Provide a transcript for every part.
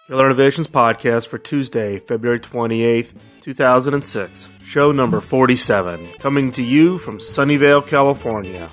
Killer Innovations Podcast for Tuesday, February 28th, 2006. Show number 47, coming to you from Sunnyvale, California.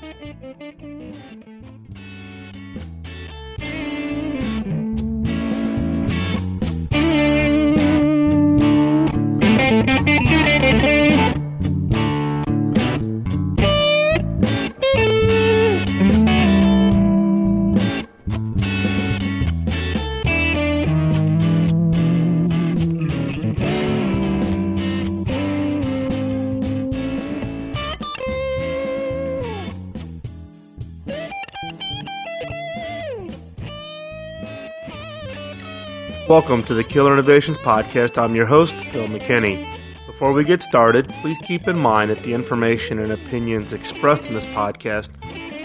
Welcome to the Killer Innovations Podcast. I'm your host, Phil McKinney. Before we get started, please keep in mind that the information and opinions expressed in this podcast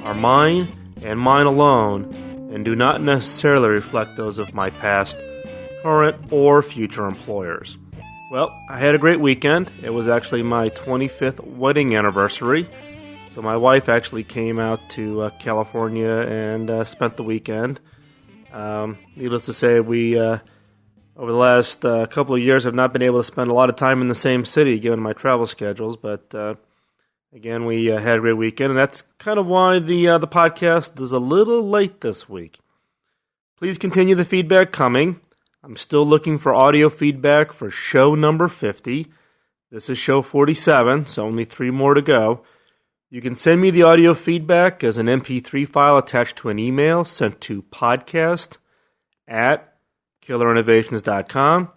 are mine and mine alone and do not necessarily reflect those of my past, current, or future employers. Well, I had a great weekend. It was actually my 25th wedding anniversary. So my wife actually came out to California and spent the weekend. Needless to say, we over the last couple of years have not been able to spend a lot of time in the same city given my travel schedules, but again, we had a great weekend, and that's kind of why the podcast is a little late this week. Please continue the feedback coming. I'm still looking for audio feedback for show number 50. This is show 47, so only 3 more to go. You can send me the audio feedback as an MP3 file attached to an email sent to podcast@killerinnovations.com,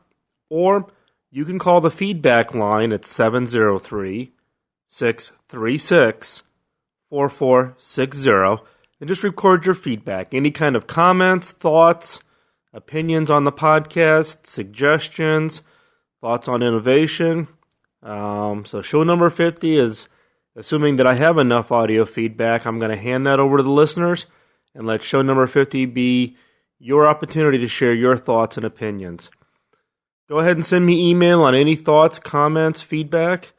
or you can call the feedback line at 703-636-4460 and just record your feedback. Any kind of comments, thoughts, opinions on the podcast, suggestions, thoughts on innovation. So show number 50 is, assuming that I have enough audio feedback, I'm going to hand that over to the listeners and let show number 50 be your opportunity to share your thoughts and opinions. Go ahead and send me email on any thoughts, comments, feedback.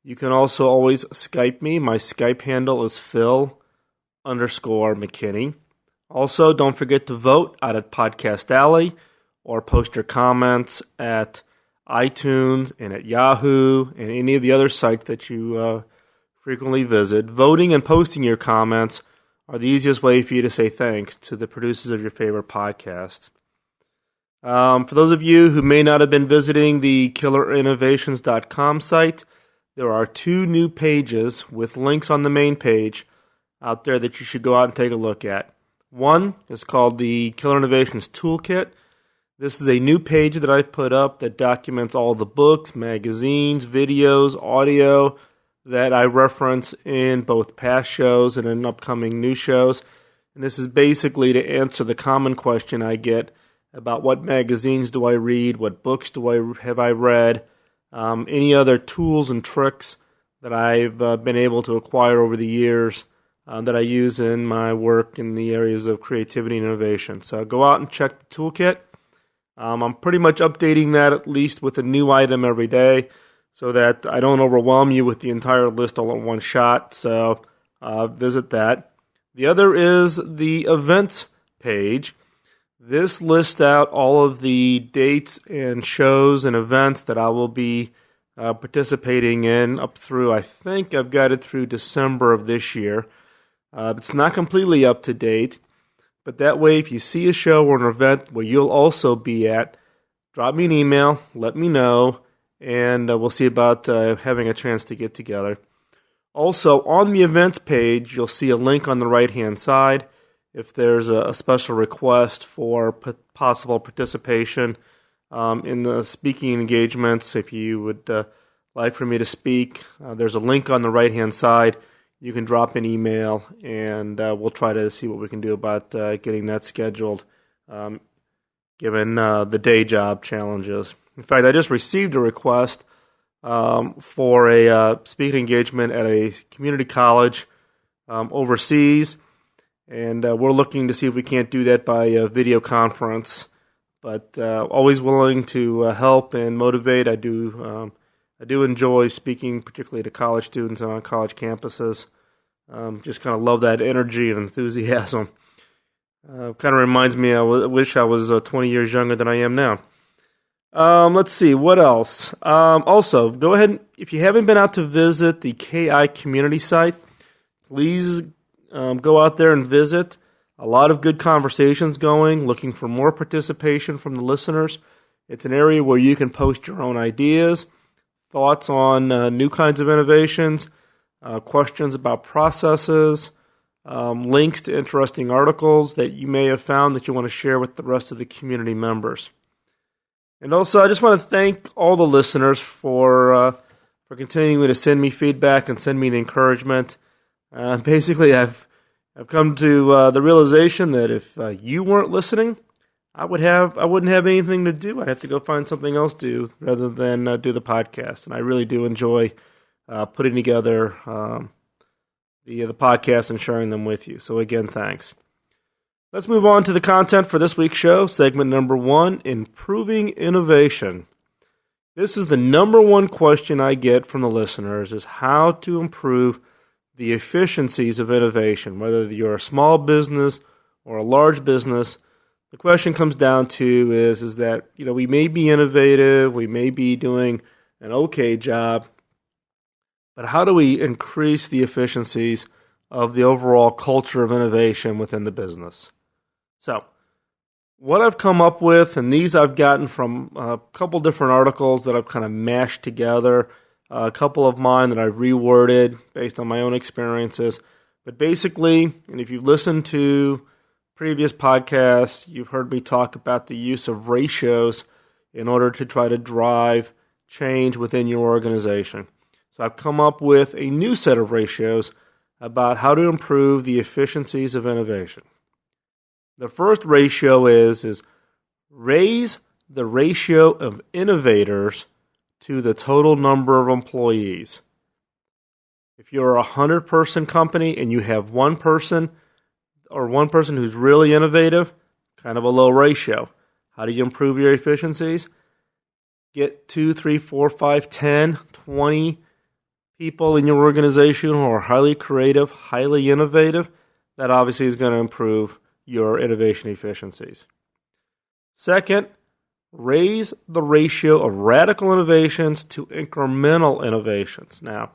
You can also always Skype me. My Skype handle is Phil_McKinney. Also, don't forget to vote out at Podcast Alley or post your comments at iTunes and at Yahoo and any of the other sites that you frequently visit. Voting and posting your comments are the easiest way for you to say thanks to the producers of your favorite podcast. For those of you who may not have been visiting the killerinnovations.com site, there are 2 new pages with links on the main page out there that you should go out and take a look at. One is called the Killer Innovations Toolkit. This is a new page that I've put up that documents all the books, magazines, videos, audio that I reference in both past shows and in upcoming new shows. And this is basically to answer the common question I get about what magazines do I read, what books have I read, any other tools and tricks that I've been able to acquire over the years that I use in my work in the areas of creativity and innovation. So go out and check the toolkit. I'm pretty much updating that at least with a new item every day, so that I don't overwhelm you with the entire list all in one shot. So visit that. The other is the events page. This lists out all of the dates and shows and events that I will be participating in up through, I think I've got it through December of this year. It's not completely up to date, but that way if you see a show or an event where you'll also be at, drop me an email, let me know, and we'll see about having a chance to get together. Also, on the events page, you'll see a link on the right-hand side if there's a special request for possible participation in the speaking engagements. If you would like for me to speak, there's a link on the right-hand side. You can drop an email, and we'll try to see what we can do about getting that scheduled, given the day job challenges. In fact, I just received a request for a speaking engagement at a community college overseas, and we're looking to see if we can't do that by video conference. But always willing to help and motivate. I do enjoy speaking, particularly to college students and on college campuses. Just kind of love that energy and enthusiasm. Kind of reminds me, I wish I was 20 years younger than I am now. Let's see, what else? Also, go ahead, if you haven't been out to visit the KI community site, please go out there and visit. A lot of good conversations going, looking for more participation from the listeners. It's an area where you can post your own ideas, thoughts on new kinds of innovations, questions about processes, links to interesting articles that you may have found that you want to share with the rest of the community members. And also, I just want to thank all the listeners for continuing to send me feedback and send me the encouragement. Basically, I've come to the realization that if you weren't listening, I wouldn't have anything to do. I'd have to go find something else to do rather than do the podcast. And I really do enjoy putting together the podcast and sharing them with you. So again, thanks. Let's move on to the content for this week's show. Segment number 1, Improving Innovation. This is the number one question I get from the listeners, is how to improve the efficiencies of innovation. Whether you're a small business or a large business, the question comes down to is that, we may be innovative, we may be doing an okay job, but how do we increase the efficiencies of the overall culture of innovation within the business? So, what I've come up with, and these I've gotten from a couple different articles that I've kind of mashed together, a couple of mine that I've reworded based on my own experiences. But basically, and if you've listened to previous podcasts, you've heard me talk about the use of ratios in order to try to drive change within your organization. So I've come up with a new set of ratios about how to improve the efficiencies of innovation. The first ratio is raise the ratio of innovators to the total number of employees. If you're a 100-person company and you have one person who's really innovative, kind of a low ratio. How do you improve your efficiencies? Get 2, 3, 4, 5, 10, 20 people in your organization who are highly creative, highly innovative. That obviously is going to improve your innovation efficiencies. Second, raise the ratio of radical innovations to incremental innovations. Now,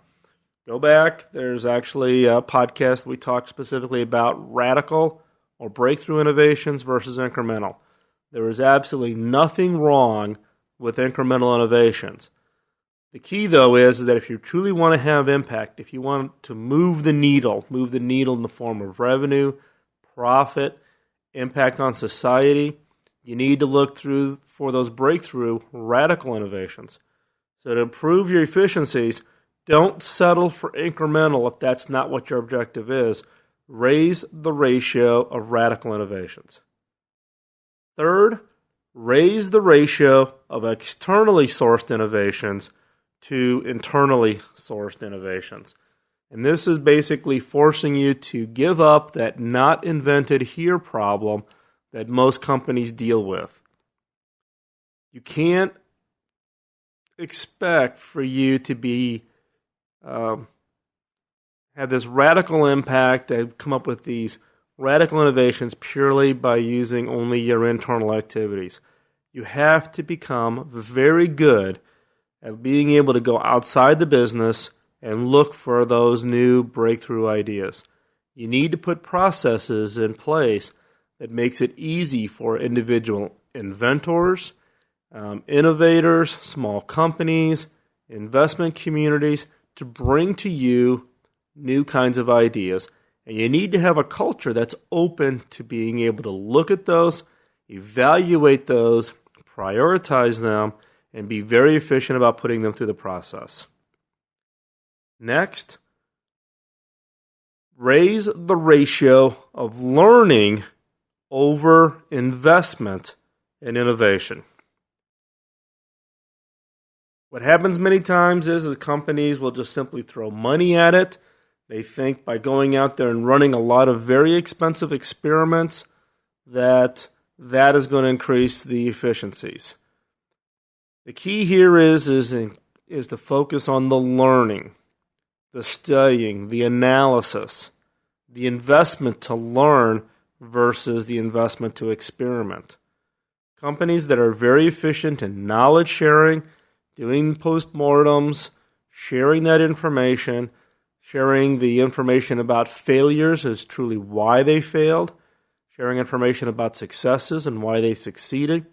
go back. There's actually a podcast we talked specifically about radical or breakthrough innovations versus incremental. There is absolutely nothing wrong with incremental innovations. The key, though, is that if you truly want to have impact, if you want to move the needle in the form of revenue, profit, impact on society, you need to look for those breakthrough radical innovations. So to improve your efficiencies, don't settle for incremental if that's not what your objective is. Raise the ratio of radical innovations. Third, raise the ratio of externally sourced innovations to internally sourced innovations. And this is basically forcing you to give up that not invented here problem that most companies deal with. You can't expect for you to be have this radical impact and come up with these radical innovations purely by using only your internal activities. You have to become very good at being able to go outside the business and look for those new breakthrough ideas. You need to put processes in place that makes it easy for individual inventors, innovators, small companies, investment communities to bring to you new kinds of ideas. And you need to have a culture that's open to being able to look at those, evaluate those, prioritize them, and be very efficient about putting them through the process. Next, raise the ratio of learning over investment in innovation. What happens many times is companies will just simply throw money at it. They think by going out there and running a lot of very expensive experiments that is going to increase the efficiencies. The key here is to focus on the learning, the studying, the analysis, the investment to learn versus the investment to experiment. Companies that are very efficient in knowledge sharing, doing postmortems, sharing that information, sharing the information about failures as truly why they failed, sharing information about successes and why they succeeded.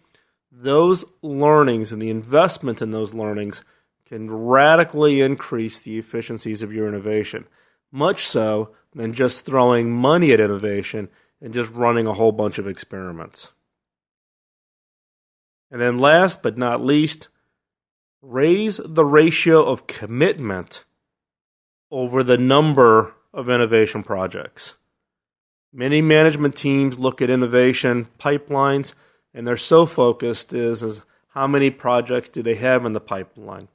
Those learnings and the investment in those learnings can radically increase the efficiencies of your innovation, much so than just throwing money at innovation and just running a whole bunch of experiments. And then last but not least, raise the ratio of commitment over the number of innovation projects. Many management teams look at innovation pipelines, and they're so focused is how many projects do they have in the pipeline.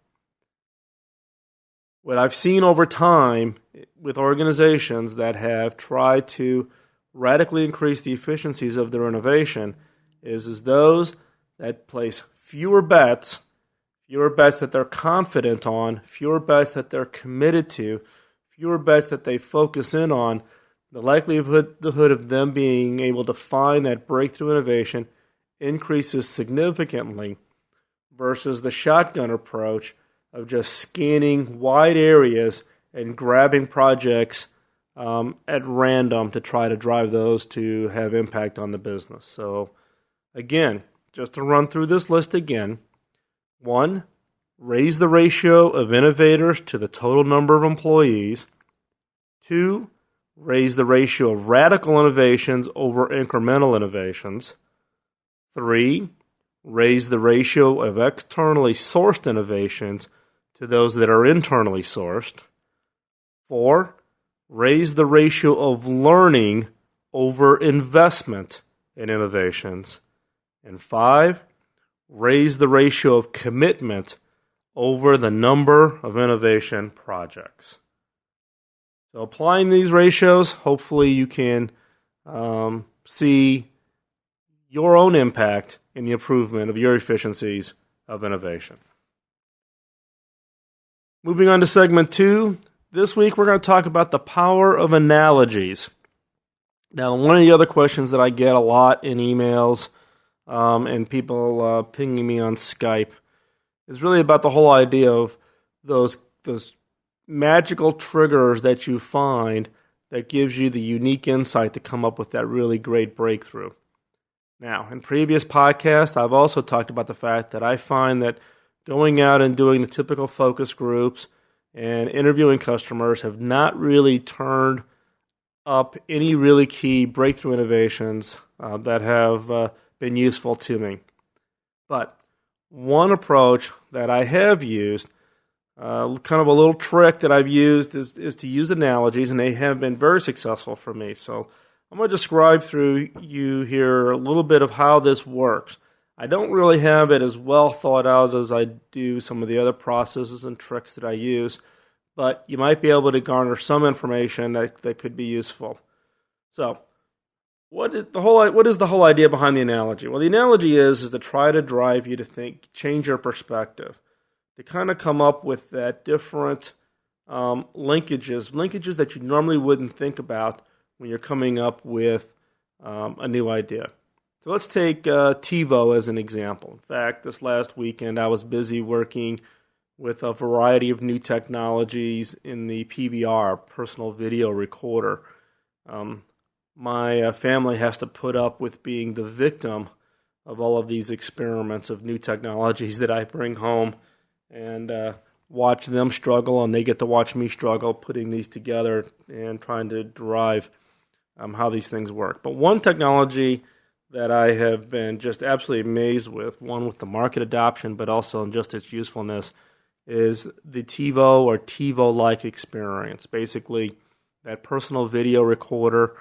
What I've seen over time with organizations that have tried to radically increase the efficiencies of their innovation is those that place fewer bets that they're confident on, fewer bets that they're committed to, fewer bets that they focus in on, the likelihood of them being able to find that breakthrough innovation increases significantly versus the shotgun approach of just scanning wide areas and grabbing projects at random to try to drive those to have impact on the business. So again, just to run through this list again, 1, raise the ratio of innovators to the total number of employees. 2, raise the ratio of radical innovations over incremental innovations. 3, raise the ratio of externally sourced innovations to those that are internally sourced. 4, raise the ratio of learning over investment in innovations. And 5, raise the ratio of commitment over the number of innovation projects. So applying these ratios, hopefully you can see your own impact in the improvement of your efficiencies of innovation. Moving on to segment 2, this week we're going to talk about the power of analogies. Now, one of the other questions that I get a lot in emails and people pinging me on Skype is really about the whole idea of those magical triggers that you find that gives you the unique insight to come up with that really great breakthrough. Now, in previous podcasts, I've also talked about the fact that I find that going out and doing the typical focus groups and interviewing customers have not really turned up any really key breakthrough innovations that have been useful to me. But one approach that I have used, kind of a little trick that I've used is to use analogies, and they have been very successful for me. So I'm going to describe through you here a little bit of how this works. I don't really have it as well thought out as I do some of the other processes and tricks that I use, but you might be able to garner some information that could be useful. So what is the whole idea behind the analogy? Well, the analogy is to try to drive you to think, change your perspective, to kind of come up with that different linkages that you normally wouldn't think about when you're coming up with a new idea. So let's take TiVo as an example. In fact, this last weekend I was busy working with a variety of new technologies in the PVR, personal video recorder. My family has to put up with being the victim of all of these experiments of new technologies that I bring home and watch them struggle, and they get to watch me struggle putting these together and trying to derive how these things work. But one technology that I have been just absolutely amazed with, one with the market adoption, but also in just its usefulness, is the TiVo or TiVo-like experience. Basically, that personal video recorder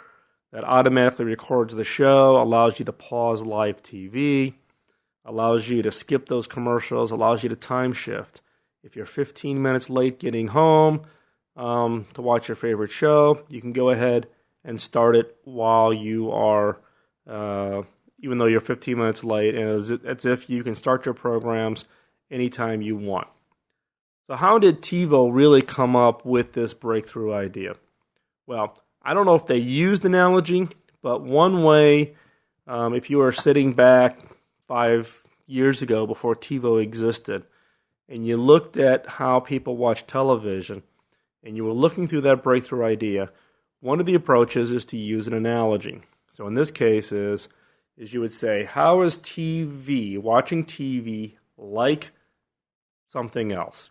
that automatically records the show, allows you to pause live TV, allows you to skip those commercials, allows you to time shift. If you're 15 minutes late getting home to watch your favorite show, you can go ahead and start it while you are, even though you're 15 minutes late, and it's if you can start your programs anytime you want. So how did TiVo really come up with this breakthrough idea? Well, I don't know if they used analogy, But one way, if you were sitting back 5 years ago before TiVo existed, and you looked at how people watch television, and you were looking through that breakthrough idea, one of the approaches is to use an analogy. So in this case is you would say, how is watching TV like something else?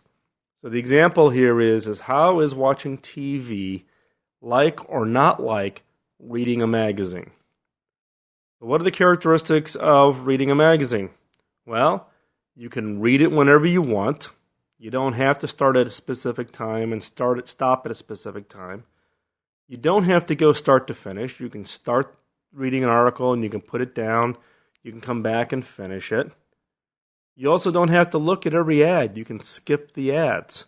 So the example here is how is watching TV like or not like reading a magazine? What are the characteristics of reading a magazine? Well, you can read it whenever you want. You don't have to start at a specific time and stop at a specific time. You don't have to go start to finish. You can start reading an article and you can put it down. You can come back and finish it. You also don't have to look at every ad. You can skip the ads.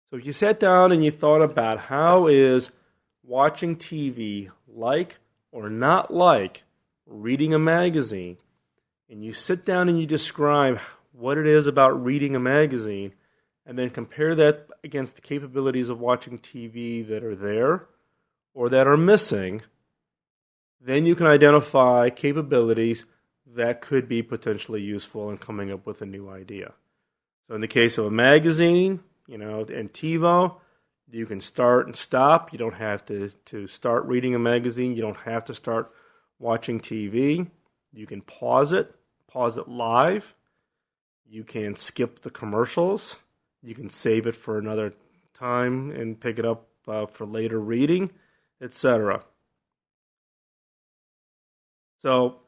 So if you sat down and you thought about how is watching TV like or not like reading a magazine, and you sit down and you describe what it is about reading a magazine, and then compare that against the capabilities of watching TV that are there or that are missing, then you can identify capabilities that could be potentially useful in coming up with a new idea. So in the case of a magazine, and TiVo, you can start and stop. You don't have to start reading a magazine. You don't have to start watching TV. You can pause it live. You can skip the commercials. You can save it for another time and pick it up for later reading, etc. So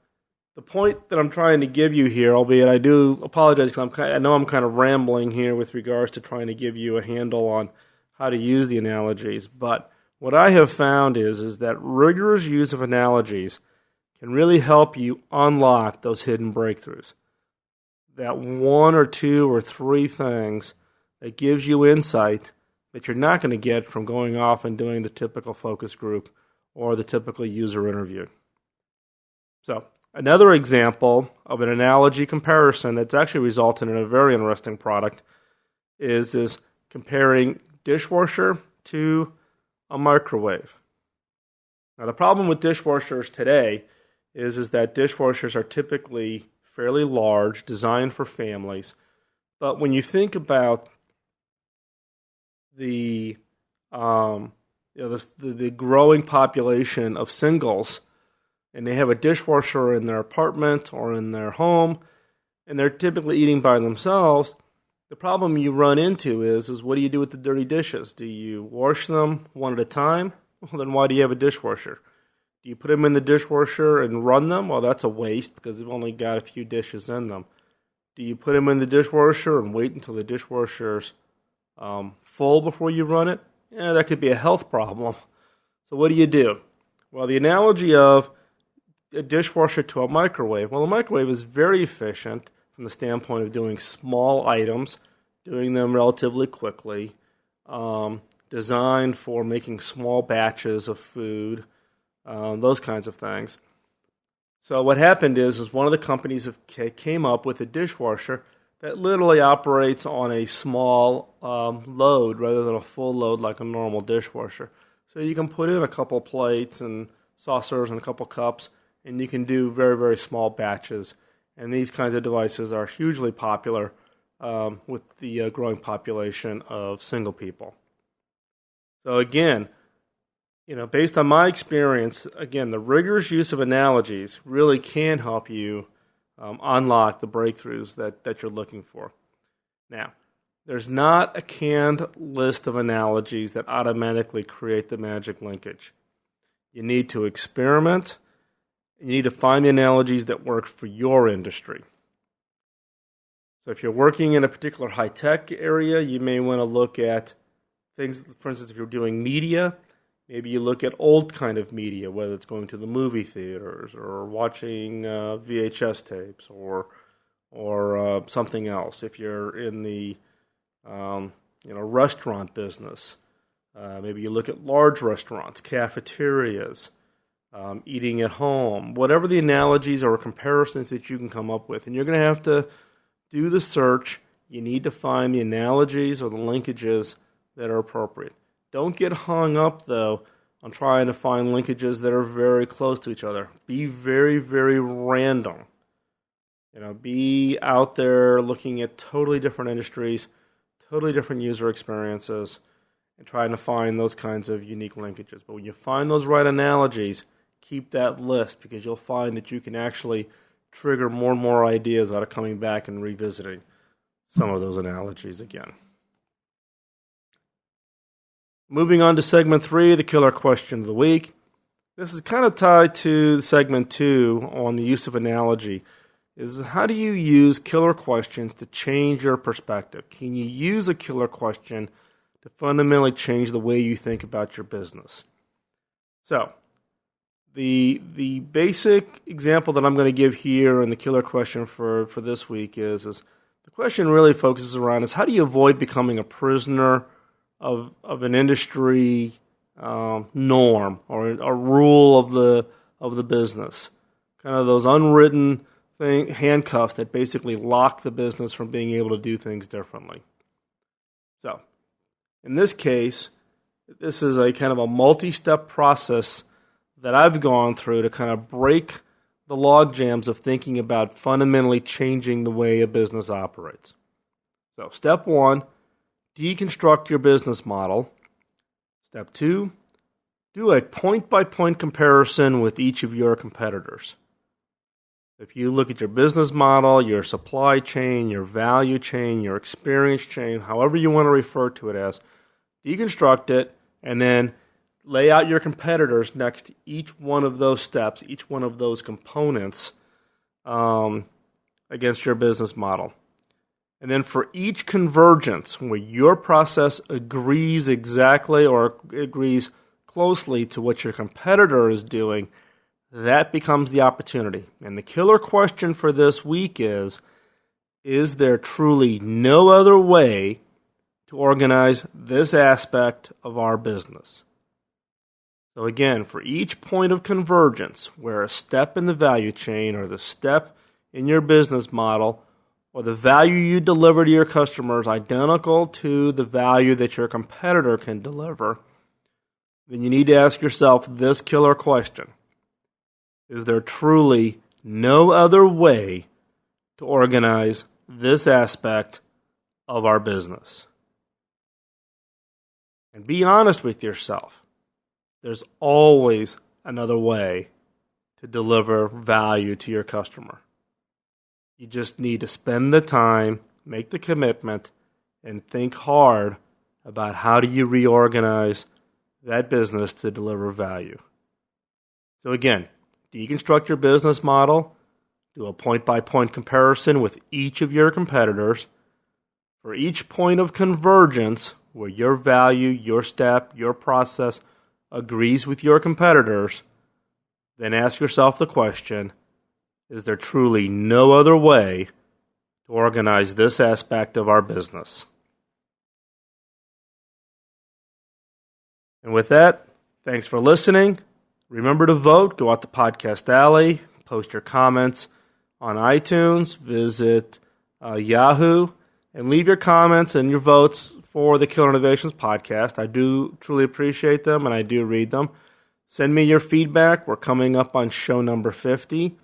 the point that I'm trying to give you here, albeit I do apologize because I know I'm kind of rambling here with regards to trying to give you a handle on how to use the analogies, but what I have found is that rigorous use of analogies can really help you unlock those hidden breakthroughs. That one or two or three things that gives you insight that you're not going to get from going off and doing the typical focus group or the typical user interview. So, another example of an analogy comparison that's actually resulted in a very interesting product is comparing dishwasher to a microwave. Now, the problem with dishwashers today is that dishwashers are typically fairly large, designed for families. But when you think about the growing population of singles, and they have a dishwasher in their apartment or in their home, and they're typically eating by themselves, the problem you run into is what do you do with the dirty dishes? Do you wash them one at a time? Well, then why do you have a dishwasher? Do you put them in the dishwasher and run them? Well, that's a waste because they've only got a few dishes in them. Do you put them in the dishwasher and wait until the dishwasher's full before you run it? Yeah, that could be a health problem. So what do? Well, the analogy of a dishwasher to a microwave. Well, a microwave is very efficient from the standpoint of doing small items, doing them relatively quickly, designed for making small batches of food, those kinds of things. So what happened is one of the companies came up with a dishwasher that literally operates on a small load rather than a full load like a normal dishwasher. So you can put in a couple plates and saucers and a couple cups, and you can do very, very small batches. And these kinds of devices are hugely popular with the growing population of single people. So again, based on my experience, again, the rigorous use of analogies really can help you unlock the breakthroughs that you're looking for. Now, there's not a canned list of analogies that automatically create the magic linkage. You need to experiment. You need to find the analogies that work for your industry. So if you're working in a particular high-tech area, you may want to look at things, for instance, if you're doing media, maybe you look at old kind of media, whether it's going to the movie theaters or watching VHS tapes or something else. If you're in the restaurant business, maybe you look at large restaurants, cafeterias, eating at home, whatever the analogies or comparisons that you can come up with. And you're going to have to do the search. You need to find the analogies or the linkages that are appropriate. Don't get hung up, though, on trying to find linkages that are very close to each other. Be very, very random. Be out there looking at totally different industries, totally different user experiences, and trying to find those kinds of unique linkages. But when you find those right analogies, keep that list, because you'll find that you can actually trigger more and more ideas out of coming back and revisiting some of those analogies again. Moving on to segment 3, the killer question of the week. This is kind of tied to segment 2 on the use of analogy. Is how do you use killer questions to change your perspective? Can you use a killer question to fundamentally change the way you think about your business? So, the basic example that I'm going to give here in the killer question for this week is the question really focuses around is how do you avoid becoming a prisoner of an industry norm or a rule of the business, kind of those unwritten handcuffs that basically lock the business from being able to do things differently. So, in this case, this is a kind of a multi-step process that I've gone through to kind of break the log jams of thinking about fundamentally changing the way a business operates. So, step 1, deconstruct your business model. Step 2, do a point-by-point comparison with each of your competitors. If you look at your business model, your supply chain, your value chain, your experience chain, however you want to refer to it as, deconstruct it and then lay out your competitors next to each one of those steps, each one of those components against your business model. And then for each convergence where your process agrees exactly or agrees closely to what your competitor is doing, that becomes the opportunity. And the killer question for this week is there truly no other way to organize this aspect of our business? So again, for each point of convergence, where a step in the value chain or the step in your business model or the value you deliver to your customers identical to the value that your competitor can deliver, then you need to ask yourself this killer question. Is there truly no other way to organize this aspect of our business? And be honest with yourself. There's always another way to deliver value to your customer. You just need to spend the time, make the commitment, and think hard about how do you reorganize that business to deliver value. So again, deconstruct your business model, do a point-by-point comparison with each of your competitors. For each point of convergence where your value, your step, your process agrees with your competitors, then ask yourself the question, is there truly no other way to organize this aspect of our business? And with that, thanks for listening. Remember to vote. Go out to Podcast Alley. Post your comments on iTunes. Visit Yahoo. And leave your comments and your votes for the Killer Innovations podcast. I do truly appreciate them, and I do read them. Send me your feedback. We're coming up on show number 50.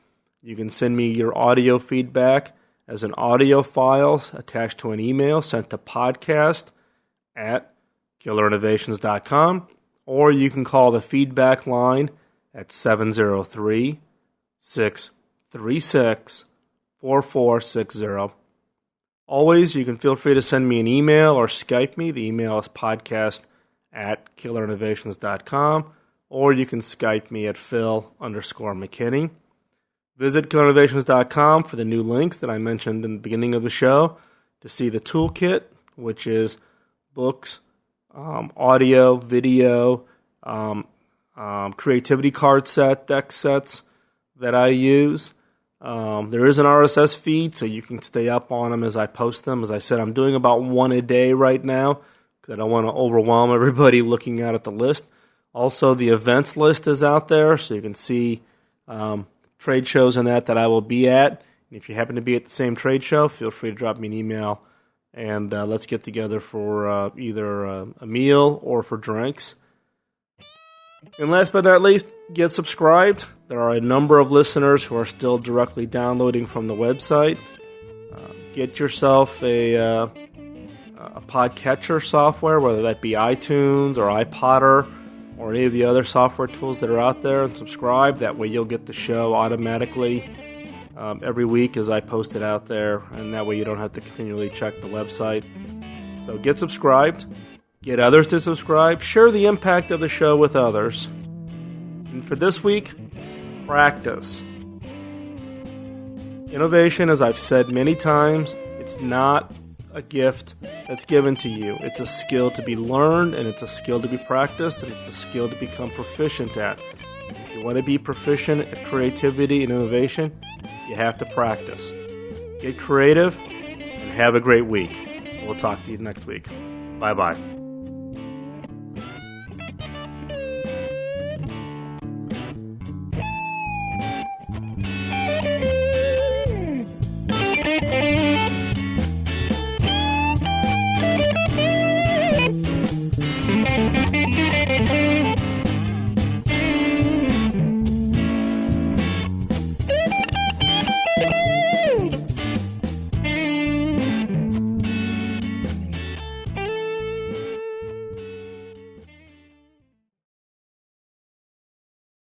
You can send me your audio feedback as an audio file attached to an email sent to podcast@killerinnovations.com. Or you can call the feedback line at 703-636-4460. Always, you can feel free to send me an email or Skype me. The email is podcast@killerinnovations.com. Or you can Skype me at Phil_McKinney. Visit killerinnovations.com for the new links that I mentioned in the beginning of the show to see the toolkit, which is books, audio, video, creativity card set, deck sets that I use. There is an RSS feed, so you can stay up on them as I post them. As I said, I'm doing about one a day right now because I don't want to overwhelm everybody looking out at the list. Also, the events list is out there, so you can see trade shows and that I will be at. And if you happen to be at the same trade show, feel free to drop me an email, and let's get together for either a meal or for drinks. And last but not least, get subscribed. There are a number of listeners who are still directly downloading from the website. Get yourself a podcatcher software, whether that be iTunes or iPodder or any of the other software tools that are out there, and subscribe. That way you'll get the show automatically every week as I post it out there, and that way you don't have to continually check the website. So get subscribed. Get others to subscribe. Share the impact of the show with others. And for this week, practice. Innovation, as I've said many times, it's not a gift that's given to you. It's a skill to be learned, and it's a skill to be practiced, and it's a skill to become proficient at. If you want to be proficient at creativity and innovation, you have to practice. Get creative, and have a great week. We'll talk to you next week. Bye-bye.